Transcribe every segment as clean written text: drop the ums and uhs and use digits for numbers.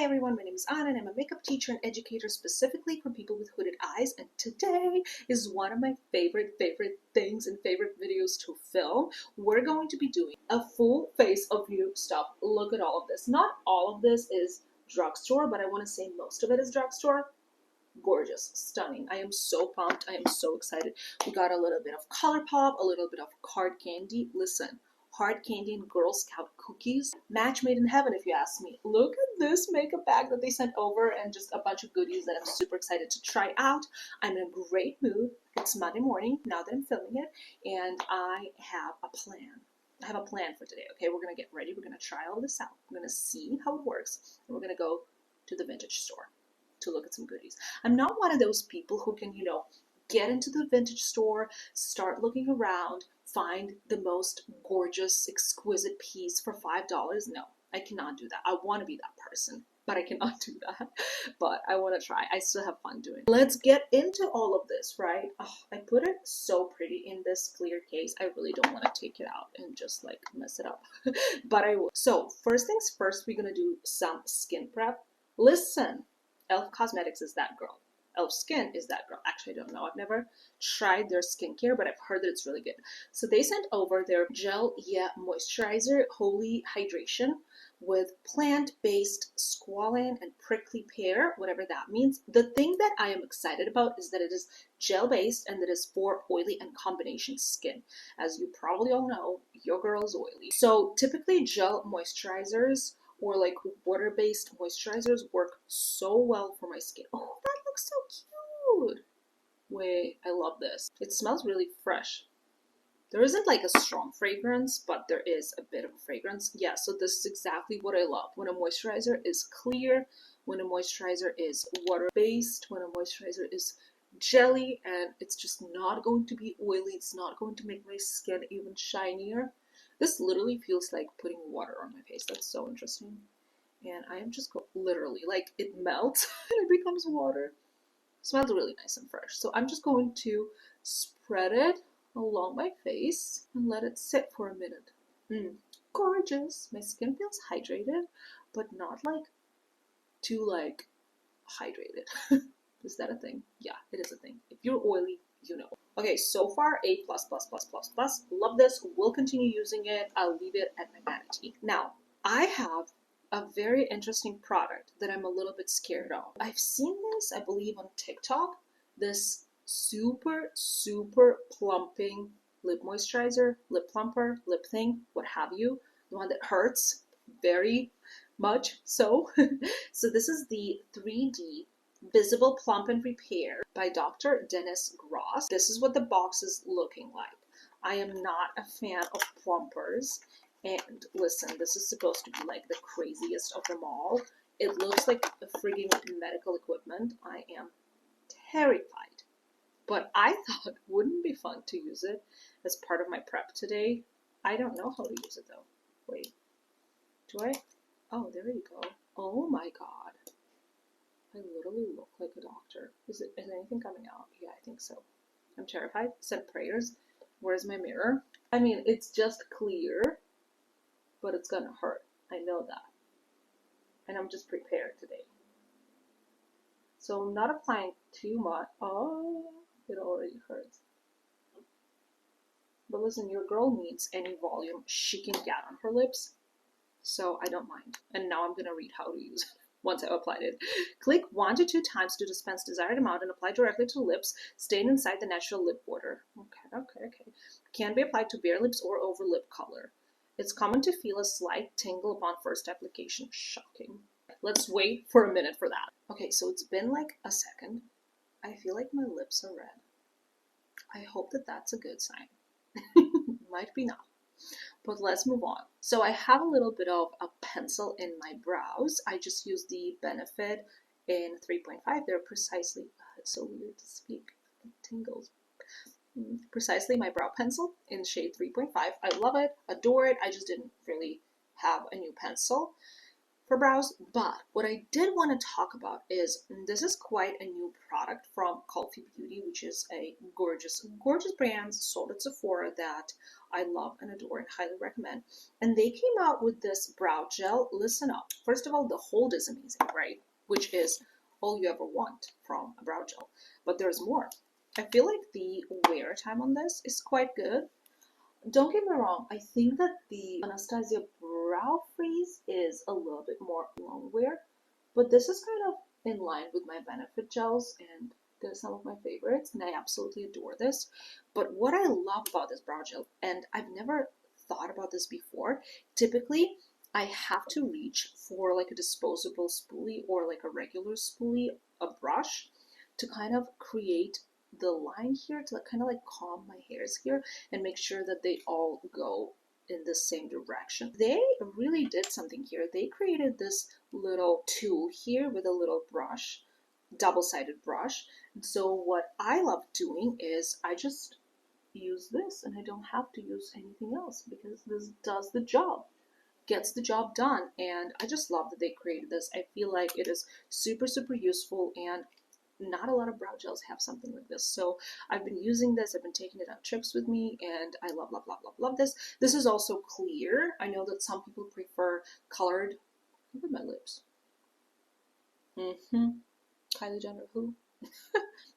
Hi everyone, my name is Anna and I'm a makeup teacher and educator specifically for people with hooded eyes, and today is one of my favorite things and favorite videos to film. We're going to be doing a full face of new stuff. Look at all of this. Not all of this is drugstore, but I want to say most of it is drugstore. Gorgeous, stunning. I am so pumped. I am so excited. We got a little bit of ColourPop, a little bit of hard candy. Listen, hard candy and Girl Scout cookies. Match made in heaven, if you ask me. Look at this makeup bag that they sent over and just a bunch of goodies that I'm super excited to try out. I'm in a great mood. It's Monday morning now that I'm filming it, and I have a plan. I have a plan for today, okay? We're going to get ready. We're going to try all this out. We're going to see how it works, and we're going to go to the vintage store to look at some goodies. I'm not one of those people who can, get into the vintage store, start looking around, find the most gorgeous, exquisite piece for $5. No, I cannot do that. I want to be that person, but I cannot do that. But I want to try. I still have fun doing it. Let's get into all of this, right? Oh, I put it so pretty in this clear case. I really don't want to take it out and just like mess it up, but I will. So first things first, we're going to do some skin prep. Listen. Elf Cosmetics is that girl. Elf Skin is that girl. Actually, I don't know. I've never tried their skincare, but I've heard that it's really good. So they sent over their Gel Moisturizer Holy Hydration with plant-based squalane and prickly pear, whatever that means. The thing that I am excited about is that it is gel-based and that is for oily and combination skin. As you probably all know, your girl is oily. So typically gel moisturizers or like water-based moisturizers work so well for my skin. Oh, that looks so cute. Wait, I love this. It smells really fresh. There isn't like a strong fragrance, but there is a bit of a fragrance. Yeah, so this is exactly what I love. When a moisturizer is clear, when a moisturizer is water-based, when a moisturizer is jelly, and it's just not going to be oily, it's not going to make my skin even shinier. This literally feels like putting water on my face. That's so interesting. And I am just literally, like, it melts and it becomes water. It smells really nice and fresh. So I'm just going to spread it along my face and let it sit for a minute. Gorgeous. My skin feels hydrated, but not like too like hydrated. Is that a thing? Yeah, it is a thing. If you're oily, you know. Okay, so far A++++++. Love this. Will continue using it. I'll leave it at my vanity. Now, I have a very interesting product that I'm a little bit scared of. I've seen this, I believe, on TikTok. This super plumping lip moisturizer, lip plumper, lip thing, what have you. The one that hurts very much. So this is the 3D Visible Plump and Repair by Dr. Dennis Gross. This is what the box is looking like. I am not a fan of plumpers. And listen, this is supposed to be like the craziest of them all. It looks like a frigging medical equipment. I am terrified. But I thought, wouldn't it be fun to use it as part of my prep today? I don't know how to use it though. Wait, do I? Oh, there you go. Oh my god. I literally look like a doctor. Is anything coming out? Yeah, I think so. I'm terrified. Send prayers. Where's my mirror? I mean, it's just clear, but it's gonna hurt. I know that. And I'm just prepared today. So I'm not applying too much. Oh, it already hurts. But listen, your girl needs any volume she can get on her lips, so I don't mind. And now I'm gonna read how to use it. Once I've applied it. Click 1 to 2 times to dispense desired amount and apply directly to lips, staying inside the natural lip border. Okay. Can be applied to bare lips or over lip color. It's common to feel a slight tingle upon first application. Shocking. Let's wait for a minute for that. Okay, so it's been like a second. I feel like my lips are red. I hope that that's a good sign. Might be not. But let's move on. So I have a little bit of a pencil in my brows. I just use the Benefit in 3.5. They're precisely, it's so weird to speak, it tingles. Precisely my brow pencil in shade 3.5. I love it, adore it. I just didn't really have a new pencil. for brows. But what I did want to talk about is this is quite a new product from Coffee Beauty, which is a gorgeous brand sold at Sephora that I love and adore and highly recommend. And they came out with this brow gel. Listen up. First of all, the hold is amazing, right? Which is all you ever want from a brow gel. But there's more. I feel like the wear time on this is quite good. Don't get me wrong, I think that the Anastasia brow freeze is a little bit more long wear, but this is kind of in line with my Benefit gels, and they're some of my favorites, and I absolutely adore this. But what I love about this brow gel, and I've never thought about this before, typically I have to reach for like a disposable spoolie or like a regular spoolie, a brush, to kind of create the line here, to kind of like calm my hairs here and make sure that they all go in the same direction. They really did something here. They created this little tool here with a little brush, double-sided brush. So what I love doing is I just use this and I don't have to use anything else because this does the job, gets the job done. And I just love that they created this. I feel like it is super useful, and not a lot of brow gels have something like this. So I've been using this, I've been taking it on trips with me, and I love this. This is also clear. I know that some people prefer colored. Look at my lips. Kylie Jenner, who?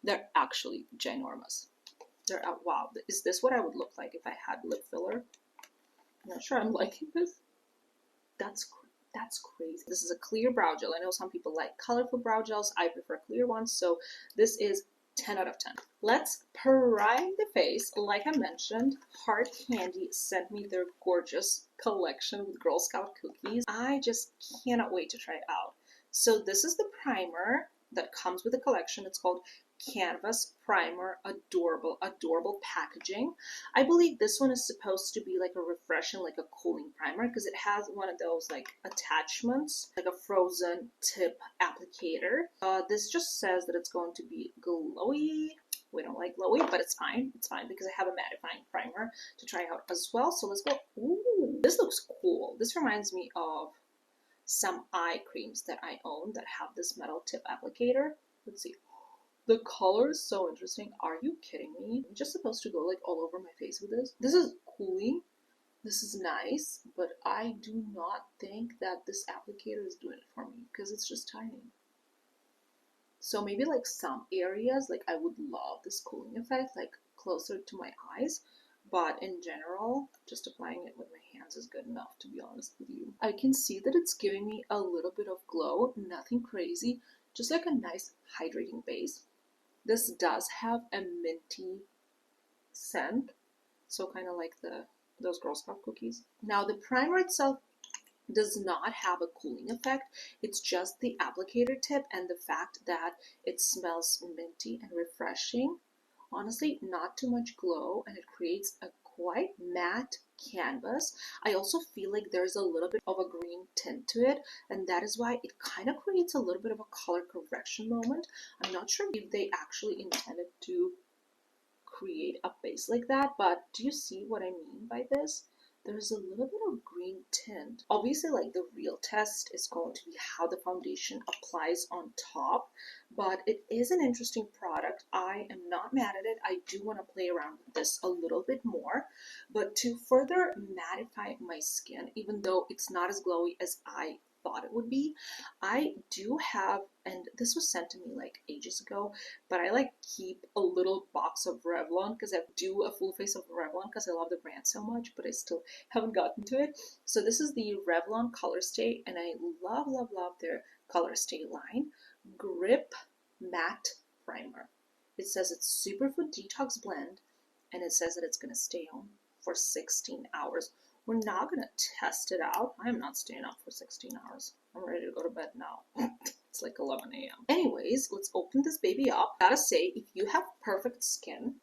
They're actually ginormous. They're wow. Is this what I would look like if I had lip filler? I'm not sure I'm liking this. That's crazy. This is a clear brow gel. I know some people like colorful brow gels. I prefer clear ones. So this is 10 out of 10. Let's prime the face. Like I mentioned, Hard Candy sent me their gorgeous collection with Girl Scout cookies. I just cannot wait to try it out. So this is the primer that comes with the collection. It's called Canvas Primer. Adorable packaging. I believe this one is supposed to be like a refreshing, like a cooling primer, because it has one of those like attachments, like a frozen tip applicator. This just says that it's going to be glowy. We don't like glowy, but it's fine. It's fine because I have a mattifying primer to try out as well. So let's go. Ooh, this looks cool. This reminds me of some eye creams that I own that have this metal tip applicator. Let's see. The color is so interesting. Are you kidding me? I'm just supposed to go like all over my face with this. This is cooling. This is nice, but I do not think that this applicator is doing it for me because it's just tiny. So maybe like some areas, like I would love this cooling effect, like closer to my eyes. But in general, just applying it with my hands is good enough, to be honest with you. I can see that it's giving me a little bit of glow, nothing crazy, just like a nice hydrating base. This does have a minty scent, so kind of like those Girl Scout cookies. Now the primer itself does not have a cooling effect. It's just the applicator tip and the fact that it smells minty and refreshing. Honestly, not too much glow, and it creates a quite matte canvas. I also feel like there's a little bit of a green tint to it, and that is why it kind of creates a little bit of a color correction moment. I'm not sure if they actually intended to create a base like that, but do you see what I mean by this? There's a little bit of green tint. Obviously, like the real test is going to be how the foundation applies on top, but it is an interesting product. I am not mad at it. I do want to play around with this a little bit more, but to further mattify my skin, even though it's not as glowy as I thought it would be, I do have, and this was sent to me like ages ago, but I like keep a little box of Revlon because I do a full face of Revlon because I love the brand so much, but I still haven't gotten to it. So this is the Revlon Color Stay, and I love their Color Stay line. Grip Matte Primer. It says it's Superfood Detox Blend, and it says that it's going to stay on for 16 hours. We're not going to test it out. I am not staying up for 16 hours. I'm ready to go to bed now. It's like 11 a.m. Anyways, let's open this baby up. Gotta say, if you have perfect skin,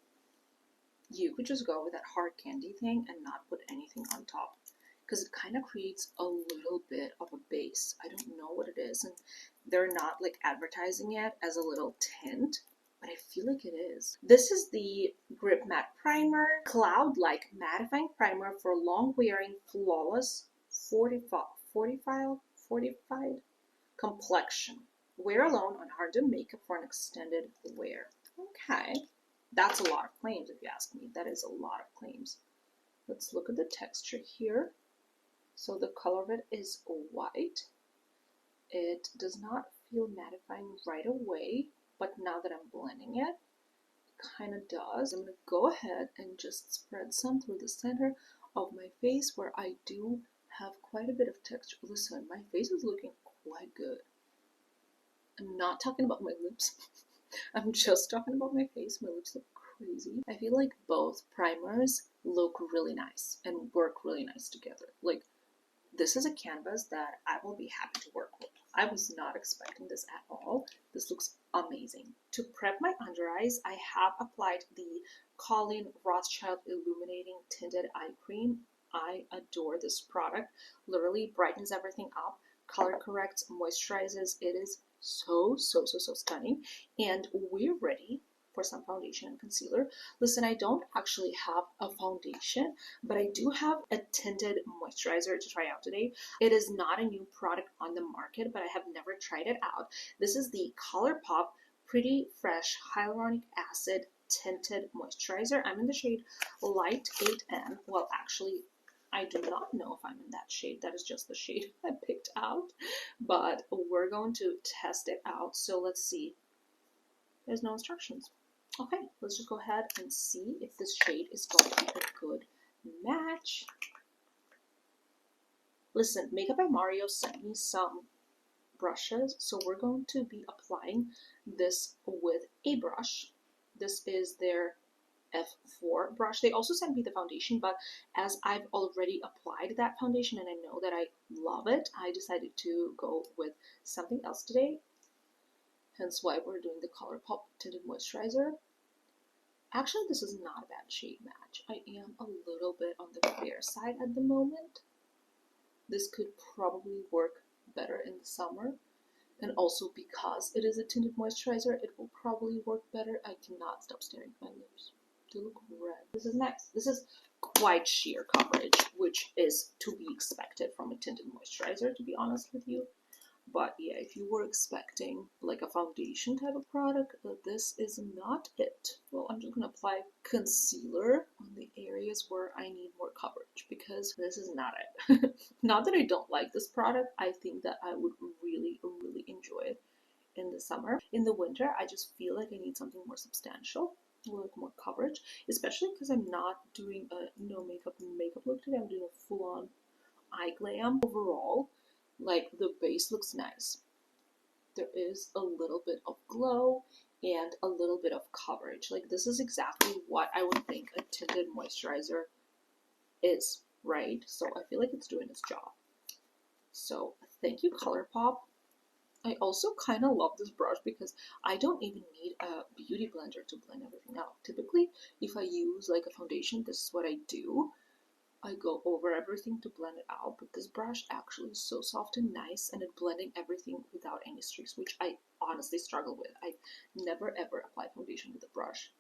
you could just go with that Hard Candy thing and not put anything on top, because it kind of creates a little bit of a base. I don't know what it is, and they're not like advertising it as a little tint, but I feel like it is. This is the Grip Matte Primer, Cloud-like mattifying primer for long wearing, flawless, fortified fortified complexion. Wear alone on hardened makeup for an extended wear. Okay, that's a lot of claims if you ask me. That is a lot of claims. Let's look at the texture here. So the color of it is white. It does not feel mattifying right away, but now that I'm blending it, kind of does. I'm going to go ahead and just spread some through the center of my face where I do have quite a bit of texture. Listen, my face is looking quite good. I'm not talking about my lips. I'm just talking about my face. My lips look crazy. I feel like both primers look really nice and work really nice together. Like, this is a canvas that I will be happy to work with. I was not expecting this at all. This looks amazing. To prep my under eyes, I have applied the Colleen Rothschild Illuminating Tinted Eye Cream. I adore this product. Literally brightens everything up, color corrects, moisturizes. It is so stunning. And we're ready for some foundation and concealer. Listen, I don't actually have a foundation, but I do have a tinted moisturizer to try out today. It is not a new product on the market, but I have never tried it out. This is the ColourPop Pretty Fresh Hyaluronic Acid Tinted Moisturizer. I'm in the shade Light 8N. Well, actually, I do not know if I'm in that shade. That is just the shade I picked out, but we're going to test it out. So let's see. There's no instructions. Okay, let's just go ahead and see if this shade is going to be a good match. Listen, Makeup by Mario sent me some brushes, so we're going to be applying this with a brush. This is their F4 brush. They also sent me the foundation, but as I've already applied that foundation and I know that I love it, I decided to go with something else today. Hence why we're doing the ColourPop Tinted Moisturizer. Actually, this is not a bad shade match. I am a little bit on the fair side at the moment. This could probably work better in the summer. And also because it is a tinted moisturizer, it will probably work better. I cannot stop staring at my lips. They look red. This is next. This is quite sheer coverage, which is to be expected from a tinted moisturizer, to be honest with you. But yeah, if you were expecting like a foundation type of product, this is not it. Well, I'm just going to apply concealer on the areas where I need more coverage because this is not it. Not that I don't like this product. I think that I would really enjoy it in the summer. In the winter, I just feel like I need something more substantial, with more coverage, especially because I'm not doing a no makeup look today. I'm doing a full-on eye glam. Overall, like, the base looks nice. There is a little bit of glow and a little bit of coverage. Like, this is exactly what I would think a tinted moisturizer is, right? So I feel like it's doing its job. So thank you, ColourPop. I also kind of love this brush because I don't even need a beauty blender to blend everything out. Typically, if I use like a foundation, this is what I do. I go over everything to blend it out, but this brush actually is so soft and nice, and it's blending everything without any streaks, which I honestly struggle with. I never ever apply foundation with a brush,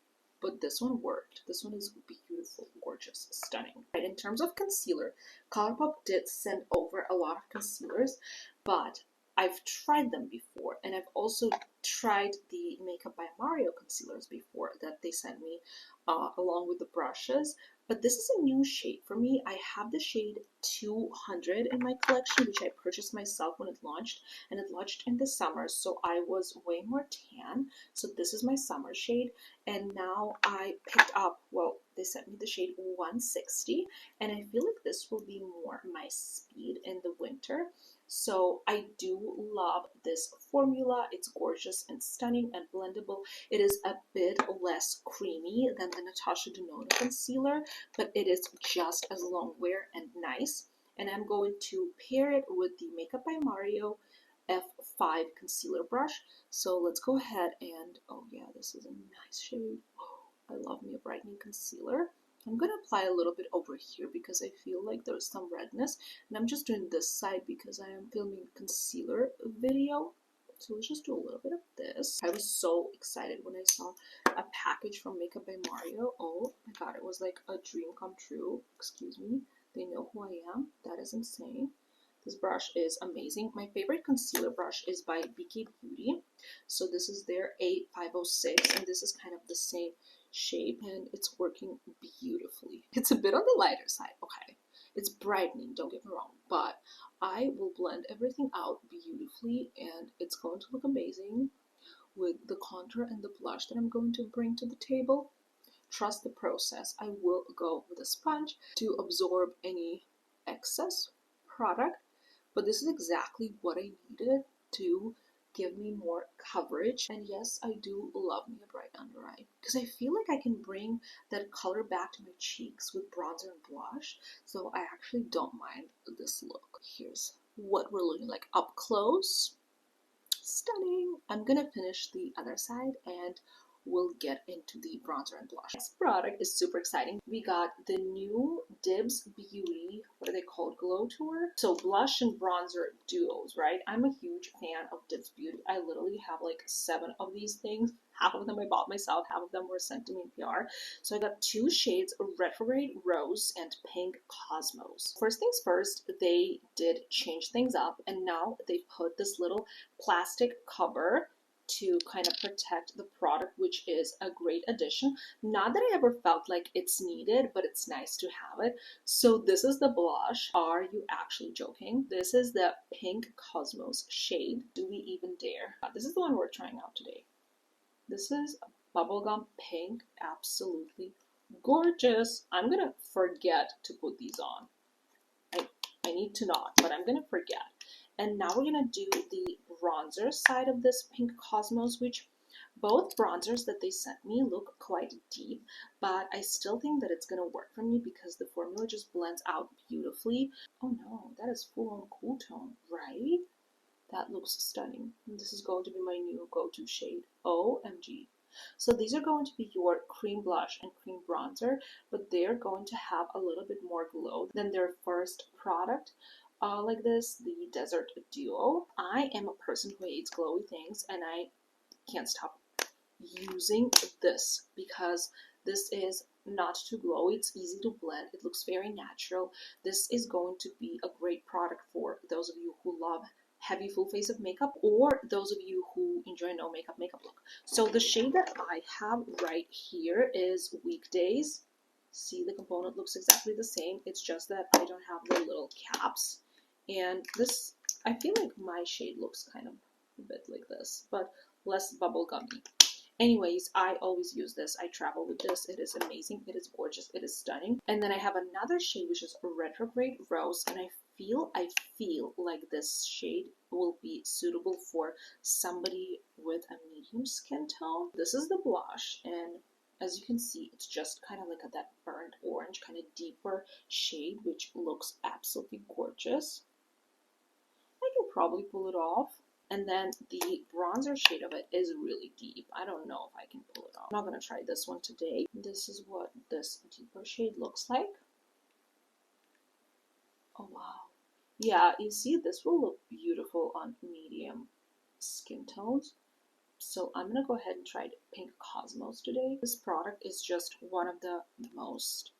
but this one worked. This one is beautiful, gorgeous, stunning. Right, in terms of concealer, ColourPop did send over a lot of concealers, but I've tried them before, and I've also tried the Makeup by Mario concealers before that they sent me along with the brushes. But this is a new shade for me. I have the shade 200 in my collection, which I purchased myself when it launched, and it launched in the summer, so I was way more tan. So this is my summer shade, and now I picked up, well, they sent me the shade 160, and I feel like this will be more my speed in the winter. So I do love this formula. It's gorgeous and stunning and blendable. It is a bit less creamy than the Natasha Denona concealer, but it is just as long wear and nice. And I'm going to pair it with the Makeup by Mario F5 concealer brush. So let's go ahead and, oh yeah, this is a nice shade. I love me a brightening concealer. I'm going to apply a little bit over here because I feel like there's some redness, and I'm just doing this side because I am filming a concealer video. So let's just do a little bit of this. I was so excited when I saw a package from Makeup by Mario. Oh my god, it was like a dream come true. Excuse me. They know who I am. That is insane. This brush is amazing. My favorite concealer brush is by BK Beauty. So this is their A506, and this is kind of the same shape, and it's working beautifully. It's a bit on the lighter side, okay? It's brightening, don't get me wrong, but I will blend everything out beautifully, and it's going to look amazing with the contour and the blush that I'm going to bring to the table. Trust the process. I will go with a sponge to absorb any excess product, but this is exactly what I needed to give me more coverage. And yes, I do love me a bright under eye because I feel like I can bring that color back to my cheeks with bronzer and blush, so I actually don't mind this look. Here's what we're looking like up close. Stunning. I'm gonna finish the other side and we'll get into the bronzer and blush. This product is super exciting. We got the new Dibs Beauty, what are they called, Glow Tour? So blush and bronzer duos, right? I'm a huge fan of Dibs Beauty. I literally have like 7 of these things. Half of them I bought myself, half of them were sent to me in PR. So I got 2 shades, Retrograde Rose and Pink Cosmos. First things first, they did change things up, and now they put this little plastic cover to kind of protect the product, which is a great addition. Not that I ever felt like it's needed, but it's nice to have it. So this is the blush. Are you actually joking? This is the Pink Cosmos shade. Do we even dare? This is the one we're trying out today. This is bubblegum pink. Absolutely gorgeous. I'm gonna forget to put these on. I need to not, but I'm gonna forget. And now we're gonna do the bronzer side of this Pink Cosmos, which both bronzers that they sent me look quite deep, but I still think that it's gonna work for me because the formula just blends out beautifully. Oh no, that is full on cool tone, right? That looks stunning. And this is going to be my new go-to shade. OMG. So these are going to be your cream blush and cream bronzer, but they're going to have a little bit more glow than their first product. Like this, the Desert Duo. I am a person who hates glowy things, and I can't stop using this because this is not too glowy. It's easy to blend. It looks very natural. This is going to be a great product for those of you who love heavy full face of makeup, or those of you who enjoy no makeup look. So the shade that I have right here is Weekdays. See, the component looks exactly the same. It's just that I don't have the little caps. And this, I feel like my shade looks kind of a bit like this, but less bubblegummy. Anyways, I always use this. I travel with this. It is amazing. It is gorgeous. It is stunning. And then I have another shade, which is Retrograde Rose, and I feel like this shade will be suitable for somebody with a medium skin tone. This is the blush, and as you can see, it's just kind of like that burnt orange, kind of deeper shade, which looks absolutely gorgeous. I can probably pull it off. And then the bronzer shade of it is really deep. I don't know if I can pull it off. I'm not going to try this one today. This is what this deeper shade looks like. Oh, wow. Yeah, you see, this will look beautiful on medium skin tones. So I'm going to go ahead and try Pink Cosmos today. This product is just one of the most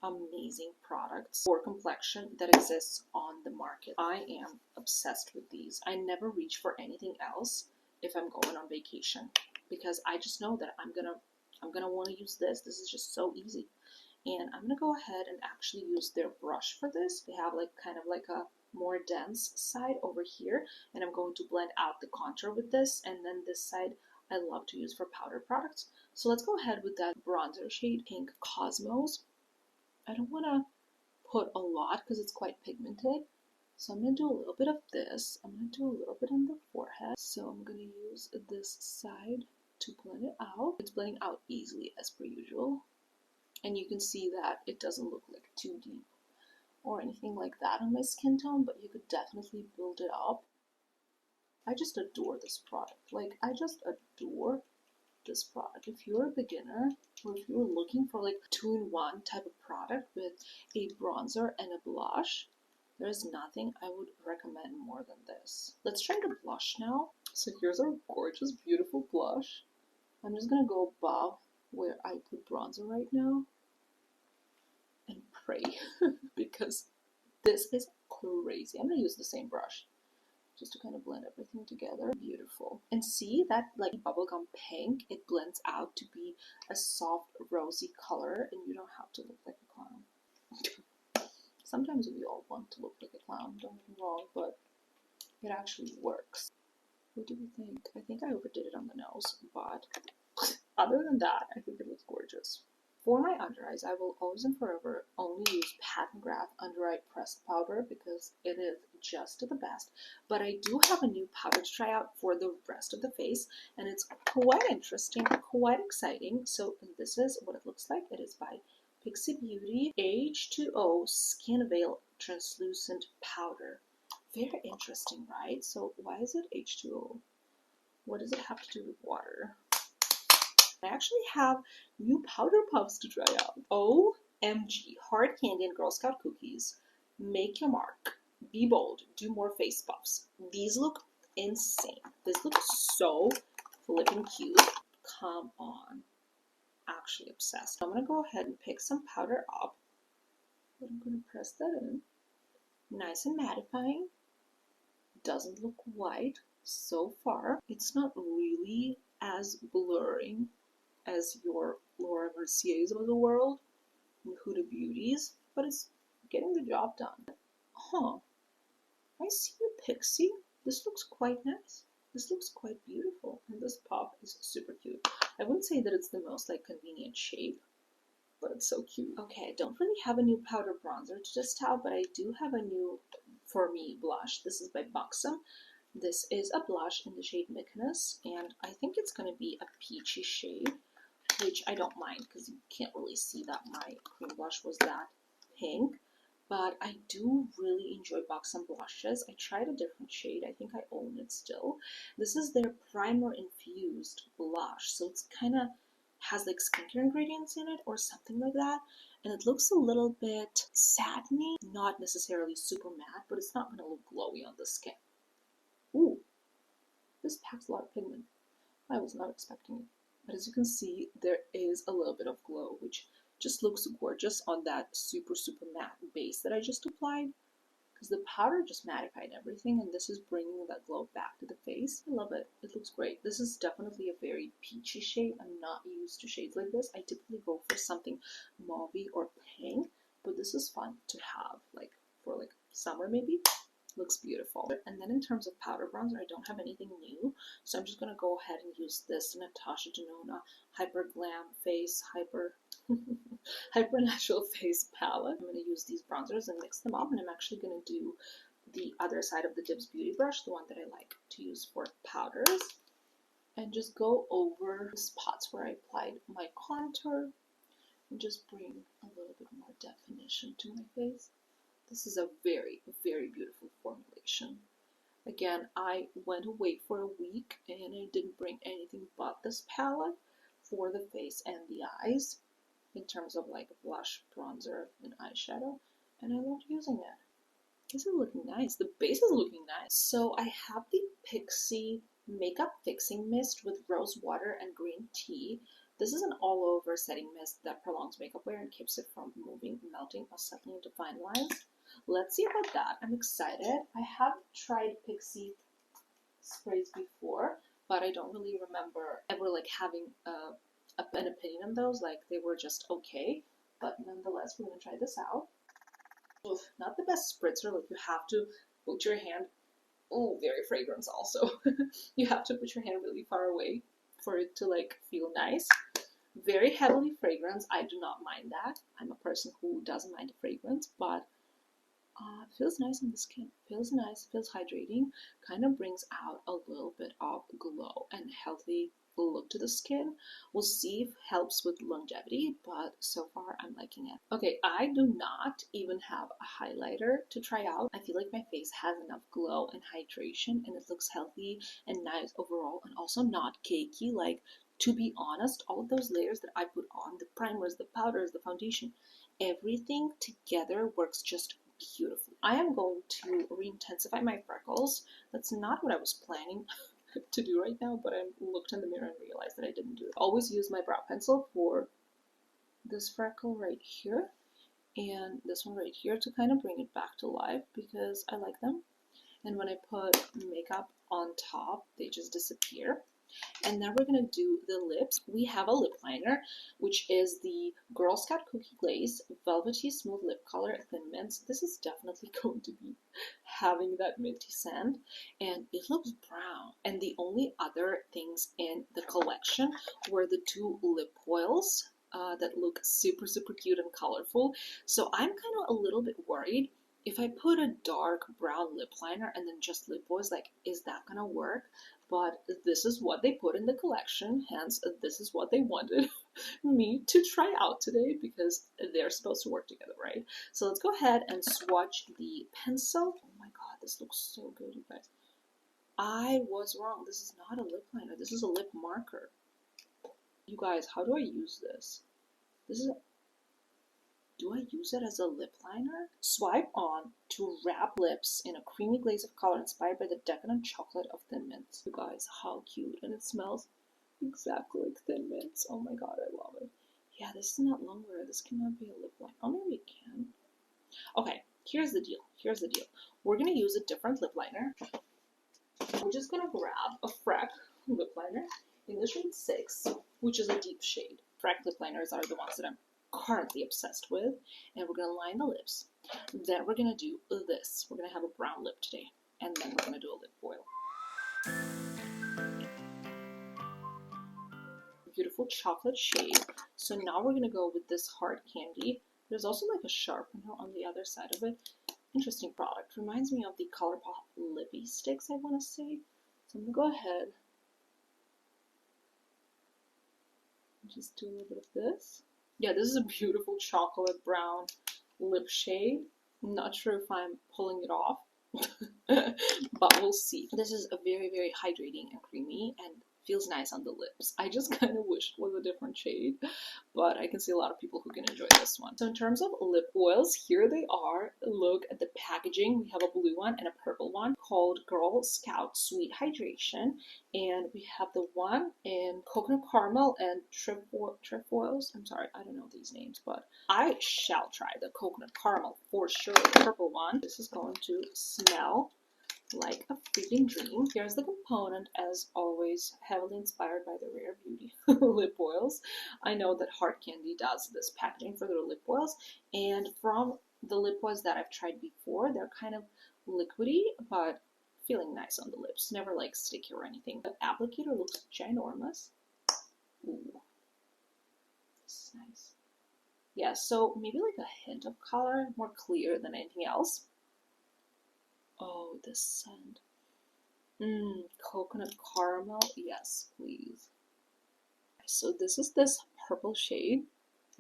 amazing products for complexion that exists on the market. I am obsessed with these. I never reach for anything else if I'm going on vacation because I just know that I'm gonna want to use this. This is just so easy. And I'm gonna go ahead and actually use their brush for this. They have like kind of like a more dense side over here, and I'm going to blend out the contour with this, and then this side I love to use for powder products. So let's go ahead with that bronzer shade, Pink Cosmos. I don't want to put a lot because it's quite pigmented. So I'm going to do a little bit of this. I'm going to do a little bit on the forehead. So I'm going to use this side to blend it out. It's blending out easily as per usual. And you can see that it doesn't look like too deep or anything like that on my skin tone, but you could definitely build it up. I just adore this product. Like, I just adore this product. If you're a beginner, or if you're looking for like 2-in-1 type of product with a bronzer and a blush, there's nothing I would recommend more than this. Let's try the blush now. So here's our gorgeous, beautiful blush. I'm just gonna go above where I put bronzer right now and pray because this is crazy. I'm gonna use the same brush just to kind of blend everything together. Beautiful. And see that like bubblegum pink, it blends out to be a soft rosy color, and you don't have to look like a clown. Sometimes we all want to look like a clown, don't get me wrong, but it actually works. What do we think? I think I overdid it on the nose, but other than that, I think it looks gorgeous. For my under eyes, I will always and forever only use Pat McGrath Under Eye Pressed Powder because it is just the best. But I do have a new powder to try out for the rest of the face, and it's quite interesting, quite exciting. So this is what it looks like. It is by Pixie Beauty H2O Skin Veil Translucent Powder. Very interesting, right? So why is it H2O? What does it have to do with water? I actually have new powder puffs to try out. OMG, hard candy and Girl Scout cookies. Make your mark. Be bold. Do more face puffs. These look insane. This looks so flipping cute. Come on. Actually obsessed. I'm gonna go ahead and pick some powder up. But I'm gonna press that in. Nice and mattifying. Doesn't look white so far. It's not really as blurring as your Laura Merciers of the world and Huda Beauties, but it's getting the job done. Huh. I see you, Pixie. This looks quite nice. This looks quite beautiful, and this puff is super cute. I wouldn't say that it's the most like convenient shape, but it's so cute. Okay, I don't really have a new powder bronzer to test out, but I do have a new, for me, blush. This is by Buxom. This is a blush in the shade Mykonos, and I think it's going to be a peachy shade, which I don't mind because you can't really see that my cream blush was that pink. But I do really enjoy Buxom blushes. I tried a different shade. I think I own it still. This is their primer infused blush, so it's kind of has like skincare ingredients in it or something like that, and it looks a little bit satiny, not necessarily super matte, but it's not going to look glowy on the skin. Ooh, this packs a lot of pigment. I was not expecting it. But as you can see, there is a little bit of glow, which just looks gorgeous on that super, super matte base that I just applied. Because the powder just mattified everything, and this is bringing that glow back to the face. I love it. It looks great. This is definitely a very peachy shade. I'm not used to shades like this. I typically go for something mauvey or pink, but this is fun to have, like, for like summer maybe. Looks beautiful. And then in terms of powder bronzer, I don't have anything new, so I'm just gonna go ahead and use this Natasha Denona Hyper Glam Face Hyper Natural Face palette. I'm gonna use these bronzers and mix them up, and I'm actually gonna do the other side of the Dibs Beauty brush, the one that I like to use for powders, and just go over the spots where I applied my contour and just bring a little bit more definition to my face. This is a very, very beautiful formulation. Again, I went away for a week and I didn't bring anything but this palette for the face and the eyes in terms of like blush, bronzer, and eyeshadow, and I loved using it. This is looking nice. The base is looking nice. So I have the Pixie Makeup Fixing Mist with rose water and green tea. This is an all-over setting mist that prolongs makeup wear and keeps it from moving, melting, or settling into fine lines. Let's see about that. I'm excited. I have tried Pixie sprays before, but I don't really remember ever like having an opinion on those. Like they were just okay, but nonetheless, we're gonna try this out. Oof, not the best spritzer. Like you have to put your hand. Oh, very fragrance also. You have to put your hand really far away for it to like feel nice. Very heavily fragrance. I do not mind that. I'm a person who doesn't mind the fragrance, but feels nice on the skin. Feels nice, feels hydrating, kind of brings out a little bit of glow and healthy look to the skin. We'll see if it helps with longevity, but so far I'm liking it. Okay, I do not even have a highlighter to try out. I feel like my face has enough glow and hydration, and it looks healthy and nice overall, and also not cakey. Like, to be honest, all of those layers that I put on, the primers, the powders, the foundation, everything together works just beautiful. I am going to re-intensify my freckles. That's not what I was planning to do right now, but I looked in the mirror and realized that I didn't do it. Always use my brow pencil for this freckle right here, and this one right here to kind of bring it back to life because I like them. And when I put makeup on top, they just disappear. And then we're going to do the lips. We have a lip liner, which is the Girl Scout Cookie Glaze Velvety Smooth Lip Color Thin Mint. This is definitely going to be having that minty scent, and it looks brown. And the only other things in the collection were the two lip oils that look super, super cute and colorful. So I'm kind of a little bit worried if I put a dark brown lip liner and then just lip oils, like, is that gonna work? But this is what they put in the collection, hence this is what they wanted me to try out today because they're supposed to work together, right? So let's go ahead and swatch the pencil. Oh my god, this looks so good, you guys. I was wrong. This is not a lip liner. This is a lip marker. You guys, how do I use this? Do I use it as a lip liner? Swipe on to wrap lips in a creamy glaze of color inspired by the decadent chocolate of Thin Mints. You guys, how cute. And it smells exactly like Thin Mints. Oh my god, I love it. Yeah, this is not longer. This cannot be a lip liner. Oh, maybe it can. Okay, here's the deal. Here's the deal. We're going to use a different lip liner. We're just going to grab a Freck lip liner in the shade 6, which is a deep shade. Freck lip liners are the ones that I'm currently obsessed with, and we're going to line the lips. Then we're going to do this. We're going to have a brown lip today, and then we're going to do a lip oil. Beautiful chocolate shade. So now we're going to go with this hard candy. There's also like a sharpener on the other side of it. Interesting product. Reminds me of the ColourPop Lippy Sticks, I want to say. So I'm going to go ahead and just do a little bit of this. Yeah, this is a beautiful chocolate brown lip shade. I'm not sure if I'm pulling it off, but we'll see. This is a very, very hydrating and creamy and feels nice on the lips. I just kind of wish it was a different shade, but I can see a lot of people who can enjoy this one. So in terms of lip oils, here they are. Look at the packaging. We have a blue one and a purple one called Girl Scout Sweet Hydration, and we have the one in coconut caramel and trefoils. I'm sorry, I don't know these names, but I shall try the coconut caramel for sure. The purple one. This is going to smell like a freaking dream. Here's the component, as always, heavily inspired by the Rare Beauty lip oils. I know that Hard Candy does this packaging for their lip oils, and from the lip oils that I've tried before, they're kind of liquidy, but feeling nice on the lips. Never like sticky or anything. The applicator looks ginormous. Ooh, this is nice. Yeah, so maybe like a hint of color, more clear than anything else. Oh, this scent. Coconut caramel. Yes, please. So this is this purple shade.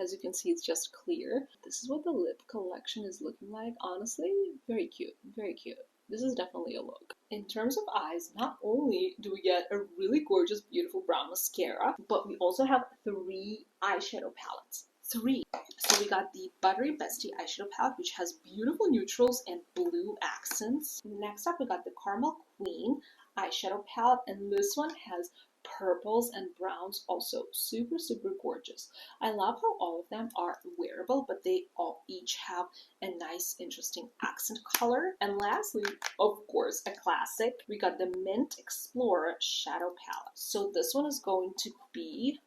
As you can see, it's just clear. This is what the lip collection is looking like. Honestly, very cute. Very cute. This is definitely a look. In terms of eyes, not only do we get a really gorgeous, beautiful brown mascara, but we also have 3 eyeshadow palettes. 3. So we got the Buttery Bestie eyeshadow palette, which has beautiful neutrals and blue accents. Next up, we got the Caramel Queen eyeshadow palette, and this one has purples and browns, also super, super gorgeous. I love how all of them are wearable, but they all each have a nice, interesting accent color. And lastly, of course, a classic, we got the Mint Explorer shadow palette. So this one is going to be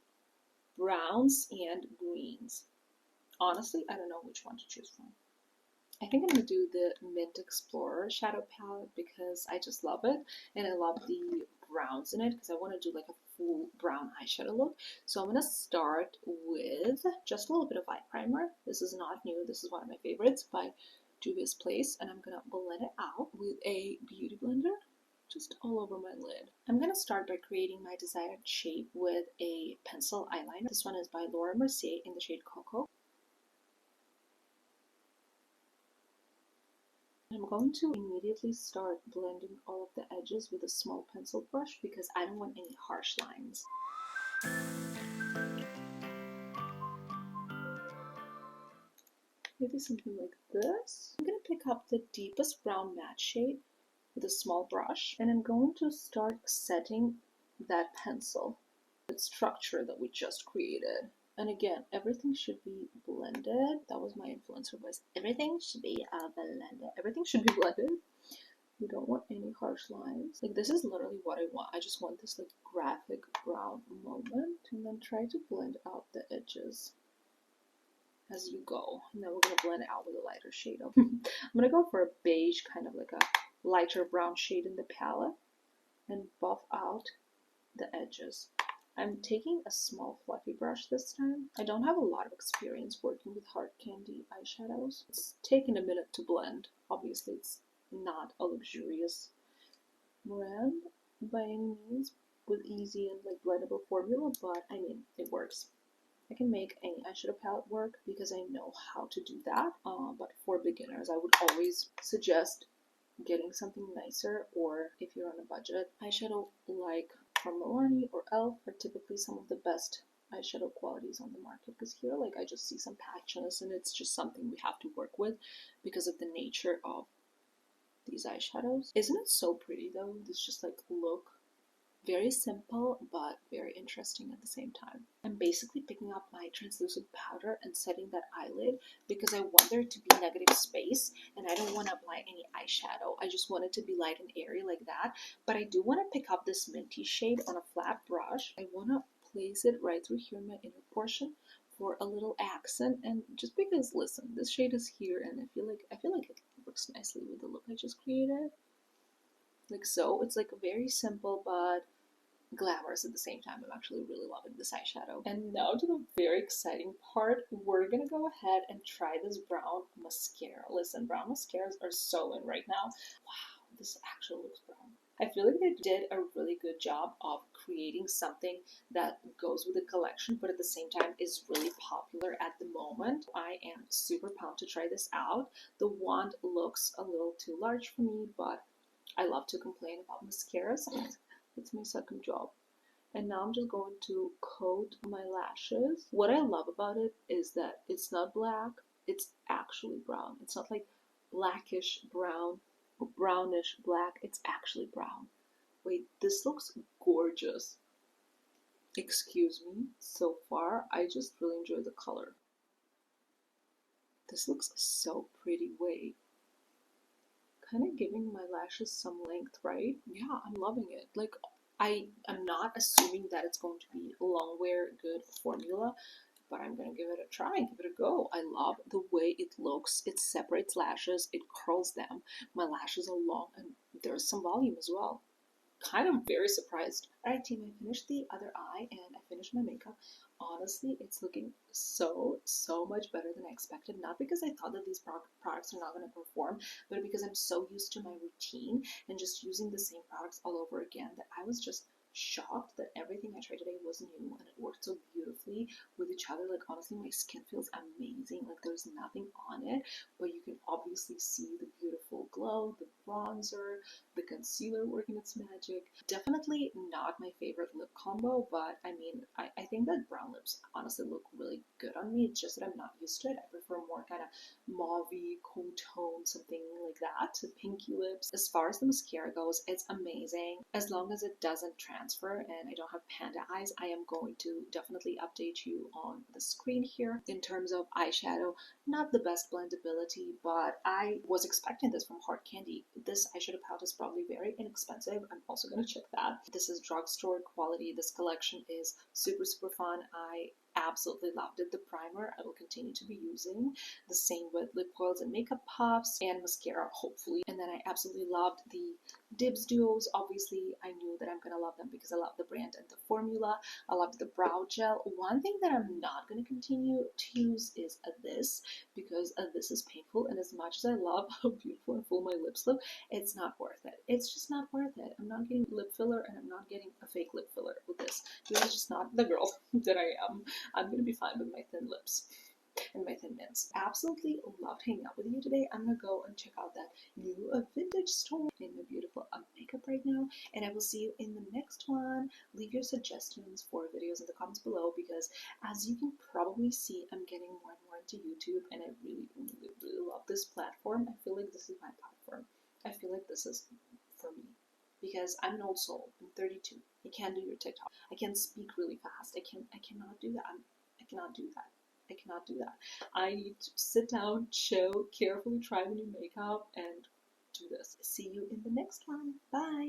browns and greens. Honestly, I don't know which one to choose from. I think I'm going to do the Mint Explorer shadow palette because I just love it, and I love the browns in it because I want to do like a full brown eyeshadow look. So I'm going to start with just a little bit of eye primer. This is not new. This is one of my favorites by Juvia's Place, and I'm going to blend it out with a beauty blender just all over my lid. I'm going to start by creating my desired shape with a pencil eyeliner. This one is by Mercier in the shade Cocoa. I'm going to immediately start blending all of the edges with a small pencil brush because I don't want any harsh lines. Maybe something like this. I'm going to pick up the deepest brown matte shade with a small brush, and I'm going to start setting that pencil, the structure that we just created. And again, everything should be blended. That was my influencer voice. Everything should be blended. Everything should be blended. You don't want any harsh lines. Like, this is literally what I want. I just want this like graphic brown moment, and then try to blend out the edges as you go. And then we're gonna blend it out with a lighter shade of I'm gonna go for a beige, kind of like a lighter brown shade in the palette, and buff out the edges. I'm taking a small fluffy brush this time. I don't have a lot of experience working with hard candy eyeshadows. It's taken a minute to blend. Obviously, it's not a luxurious brand by any means with easy and like blendable formula, but I mean, it works. I can make any eyeshadow palette work because I know how to do that. But for beginners, I would always suggest getting something nicer, or if you're on a budget, eyeshadow like from Milani or e.l.f. are typically some of the best eyeshadow qualities on the market, because here like I just see some patchiness and it's just something we have to work with because of the nature of these eyeshadows. Isn't it so pretty though? This just like look very simple but very interesting at the same time. I'm basically picking up my translucent powder and setting that eyelid because I want there to be negative space and I don't want to apply any eyeshadow. I just want it to be light and airy like that. But I do want to pick up this minty shade on a flat brush. I want to place it right through here in my inner portion for a little accent, and just because, listen, this shade is here and I feel like it works nicely with the look I just created. Like so. It's like very simple but glamorous at the same time. I'm actually really loving this eyeshadow. And now to the very exciting part. We're gonna go ahead and try this brown mascara. Listen, brown mascaras are so in right now. Wow, this actually looks brown. I feel like they did a really good job of creating something that goes with the collection, but at the same time is really popular at the moment. I am super pumped to try this out. The wand looks a little too large for me, but I love to complain about mascaras. It's my second job. And now I'm just going to coat my lashes. What I love about it is that it's not black, it's actually brown. It's not like blackish brown or brownish black, it's actually brown. Wait, this looks gorgeous. Excuse me. So far, I just really enjoy the color. This looks so pretty. Wait. Kind of giving my lashes some length, right? Yeah, I'm loving it. Like, I am not assuming that it's going to be a long wear good formula, but I'm gonna give it a try and give it a go. I love the way it looks. It separates lashes, it curls them. My lashes are long and there's some volume as well. Kind of very surprised. Alright team, I finished the other eye and I finished my makeup. Honestly, it's looking so much better than I expected. Not because I thought that these products are not going to perform, but because I'm so used to my routine and just using the same products all over again that I was just shocked that everything I tried today was new and it worked so beautifully with each other. Like, honestly, my skin feels amazing. Like, there's nothing on it, but you can obviously see the beautiful glow, the bronzer, the concealer working its magic. Definitely not my favorite lip combo, but I mean, I think that brown lips honestly look really good on me. It's just that I'm not used to it. I prefer more kind of mauve-y, cool tone, something like that, to pinky lips. As far as the mascara goes, it's amazing. As long as it doesn't transfer and I don't have panda eyes, I am going to definitely update you on the screen here. In terms of eyeshadow, not the best blendability, but I was expecting this from Hard Candy. This eyeshadow palette is probably very inexpensive. I'm also going to check that. This is drugstore quality. This collection is super fun. I absolutely loved it. The primer I will continue to be using. The same with lip oils and makeup puffs and mascara, hopefully. And then I absolutely loved the Dibs duos. Obviously, I knew that I'm going to love them because I love the brand and the formula. I loved the brow gel. One thing that I'm not going to continue to use is this, because this is painful, and as much as I love how beautiful and full my lips look, it's not worth it. It's just not worth it. I'm not getting lip filler, and I'm not getting a fake lip filler with this. This is just not the girl that I am. I'm going to be fine with my thin lips and my thin mints. Absolutely loved hanging out with you today. I'm gonna go and check out that new vintage store in my beautiful makeup right now, and I will see you in the next one. Leave your suggestions for videos in the comments below, because as you can probably see, I'm getting more and more into YouTube, and I really love this platform. I feel like this is my platform. I feel like this is for me, because I'm an old soul. I'm 32. I can't do your TikTok. I can't speak really fast. I cannot do that. I cannot do that. I cannot do that. I need to sit down, chill, carefully try the new makeup, and do this. See you in the next one. Bye.